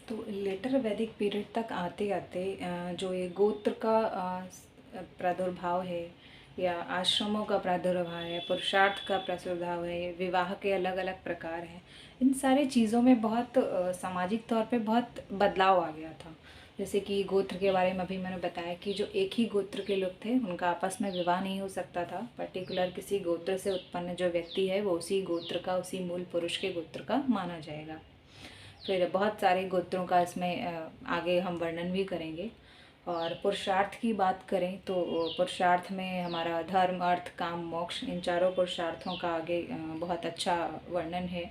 तो लेटर वैदिक पीरियड तक आते आते जो ये गोत्र का प्रादुर्भाव है या आश्रमों का प्रादुर्भाव है, पुरुषार्थ का प्रादुर्भाव है, विवाह के अलग अलग प्रकार हैं, इन सारी चीज़ों में बहुत सामाजिक तौर पे बहुत बदलाव आ गया था। जैसे कि गोत्र के बारे में अभी मैंने बताया कि जो एक ही गोत्र के लोग थे उनका आपस में विवाह नहीं हो सकता था। पर्टिकुलर किसी गोत्र से उत्पन्न जो व्यक्ति है वो उसी गोत्र का, उसी मूल पुरुष के गोत्र का माना जाएगा। फिर बहुत सारे गोत्रों का इसमें आगे हम वर्णन भी करेंगे। और पुरुषार्थ की बात करें तो पुरुषार्थ में हमारा धर्म, अर्थ, काम, मोक्ष, इन चारों पुरुषार्थों का आगे बहुत अच्छा वर्णन है,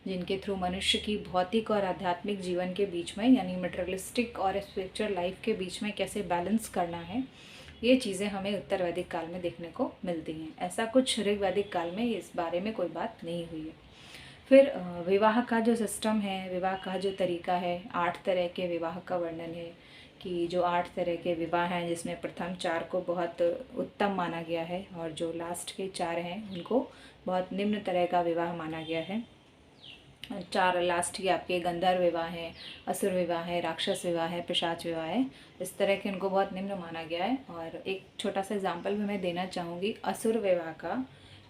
जिनके थ्रू मनुष्य की भौतिक और आध्यात्मिक जीवन के बीच में यानी मटेरियलिस्टिक और स्पिरिचुअल लाइफ के बीच में कैसे बैलेंस करना है, ये चीज़ें हमें उत्तर वैदिक काल में देखने को मिलती हैं। ऐसा कुछ ऋग वैदिक काल में इस बारे में कोई बात नहीं हुई है। फिर विवाह का जो सिस्टम है, विवाह का जो तरीका है, 8 तरह के विवाह का वर्णन है कि जो 8 तरह के विवाह हैं जिसमें प्रथम 4 को बहुत उत्तम माना गया है और जो लास्ट के 4 हैं उनको बहुत निम्न तरह का विवाह माना गया है। 4 लास्ट के आपके गंधर्व विवाह हैं, असुर विवाह है, राक्षस विवाह है, पिशाच विवाह है, इस तरह के इनको बहुत निम्न माना गया है। और एक छोटा सा एग्जाम्पल भी मैं देना चाहूँगी असुर विवाह का,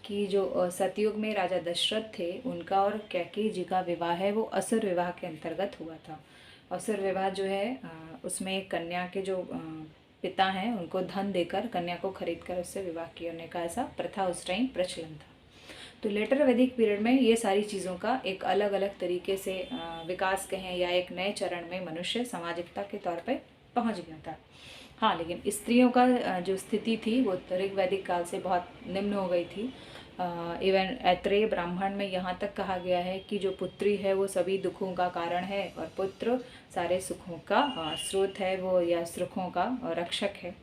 कि जो सतयुग में राजा दशरथ थे उनका और कैकेयी जी का विवाह है वो असुर विवाह के अंतर्गत हुआ था। असुर विवाह जो है उसमें एक कन्या के जो पिता हैं उनको धन देकर कन्या को खरीद कर उससे विवाह करने का ऐसा प्रथा उस टाइम प्रचलन था। तो लेटर वैदिक पीरियड में ये सारी चीज़ों का एक अलग अलग तरीके से विकास कहें या एक नए चरण में मनुष्य सामाजिकता के तौर पर पहुंच गया था। हाँ, लेकिन स्त्रियों का जो स्थिति थी वो ऋग वैदिक काल से बहुत निम्न हो गई थी। इवन ऐत्रेय ब्राह्मण में यहाँ तक कहा गया है कि जो पुत्री है वो सभी दुखों का कारण है और पुत्र सारे सुखों का स्रोत है वो, या सुखों का रक्षक है।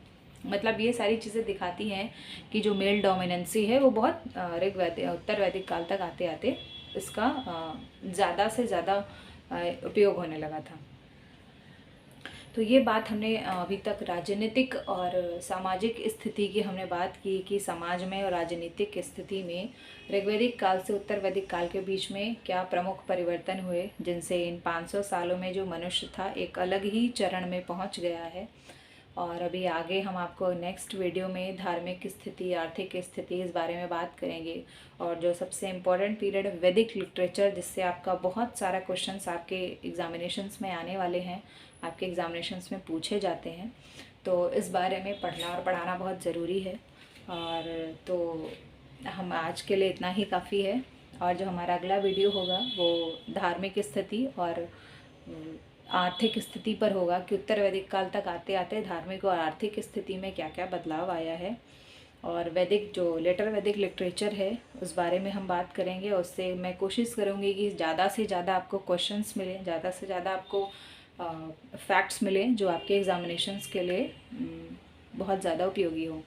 मतलब ये सारी चीज़ें दिखाती हैं कि जो मेल डोमिनेंसी है वो बहुत ऋग वैदिक उत्तर वैदिक काल तक आते आते इसका ज़्यादा से ज़्यादा उपयोग होने लगा था। तो ये बात हमने अभी तक राजनीतिक और सामाजिक स्थिति की हमने बात की कि समाज में और राजनीतिक स्थिति में ऋग्वैदिक काल से उत्तर वैदिक काल के बीच में क्या प्रमुख परिवर्तन हुए, जिनसे इन 500 सालों में जो मनुष्य था एक अलग ही चरण में पहुंच गया है। और अभी आगे हम आपको नेक्स्ट वीडियो में धार्मिक स्थिति, आर्थिक स्थिति, इस बारे में बात करेंगे। और जो सबसे इम्पोर्टेंट पीरियड वैदिक लिटरेचर, जिससे आपका बहुत सारा क्वेश्चंस आपके एग्जामिनेशंस में आने वाले हैं, आपके एग्जामिनेशंस में पूछे जाते हैं, तो इस बारे में पढ़ना और पढ़ाना बहुत ज़रूरी है। और तो हम आज के लिए इतना ही काफ़ी है। और जो हमारा अगला वीडियो होगा वो धार्मिक स्थिति और आर्थिक स्थिति पर होगा कि उत्तर वैदिक काल तक आते आते धार्मिक और आर्थिक स्थिति में क्या क्या बदलाव आया है। और वैदिक जो लेटर वैदिक लिटरेचर है उस बारे में हम बात करेंगे। उससे मैं कोशिश करूँगी कि ज़्यादा से ज़्यादा आपको क्वेश्चंस मिलें, ज़्यादा से ज़्यादा आपको फैक्ट्स मिलें जो आपके एग्जामिनेशंस के लिए बहुत ज़्यादा उपयोगी हो।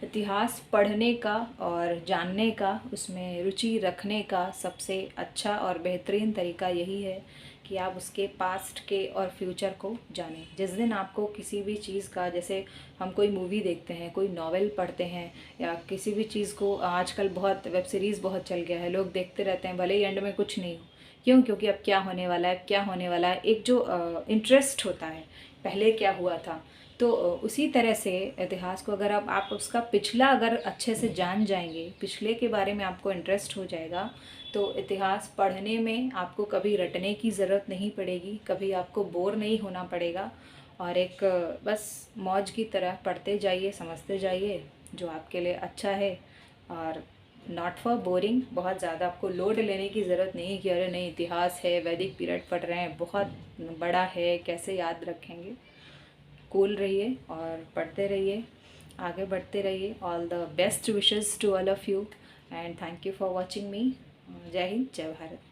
इतिहास पढ़ने का और जानने का, उसमें रुचि रखने का सबसे अच्छा और बेहतरीन तरीका यही है कि आप उसके पास्ट के और फ्यूचर को जानें। जिस दिन आपको किसी भी चीज़ का, जैसे हम कोई मूवी देखते हैं, कोई नॉवेल पढ़ते हैं या किसी भी चीज़ को, आजकल बहुत वेब सीरीज़ बहुत चल गया है, लोग देखते रहते हैं भले ही एंड में कुछ नहीं हो। क्यों? क्योंकि अब क्या होने वाला है, क्या होने वाला है, एक जो इंटरेस्ट होता है पहले क्या हुआ था। तो उसी तरह से इतिहास को अगर आप उसका पिछला अगर अच्छे से जान जाएंगे, पिछले के बारे में आपको इंटरेस्ट हो जाएगा, तो इतिहास पढ़ने में आपको कभी रटने की ज़रूरत नहीं पड़ेगी, कभी आपको बोर नहीं होना पड़ेगा। और एक बस मौज की तरह पढ़ते जाइए, समझते जाइए, जो आपके लिए अच्छा है। और नॉट फॉर बोरिंग, बहुत ज़्यादा आपको लोड लेने की ज़रूरत नहीं कि अरे नहीं इतिहास है, वैदिक पीरियड पढ़ रहे हैं, बहुत बड़ा है, कैसे याद रखेंगे। कूल रहिए और पढ़ते रहिए, आगे बढ़ते रहिए। All the best wishes to all of you and thank you for watching me. जय हिंद, जय भारत।